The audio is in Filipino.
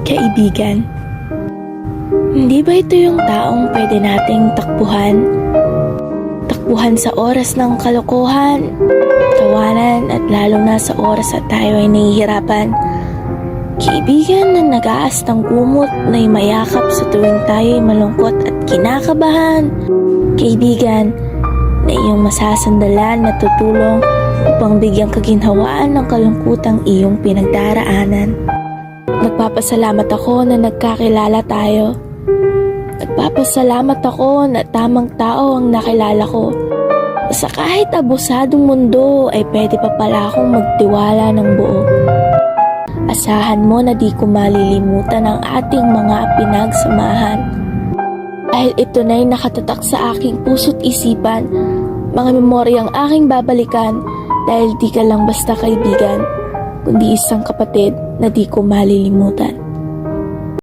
Kaibigan, hindi ba ito yung taong pwede nating takbuhan? Takbuhan sa oras ng kalokohan, tawanan at lalo na sa oras at tayo ay nahihirapan. Kaibigan na nag-aas ng kumot na mayakap sa tuwing tayo ay malungkot at kinakabahan. Kaibigan na iyong masasandalan na tutulong upang bigyang kaginhawaan ng kalungkutang iyong pinagdaraanan. Nagpapasalamat ako na nagkakilala tayo. Nagpapasalamat ako na tamang tao ang nakilala ko. Sa kahit abusadong mundo ay pwede pa pala akong magtiwala ng buo. Asahan mo na di ko malilimutan ang ating mga pinagsamahan. Dahil ito na'y nakatatak sa aking puso't isipan, mga memoryang aking babalikan dahil di ka lang basta kaibigan, kundi isang kapatid na di ko malilimutan.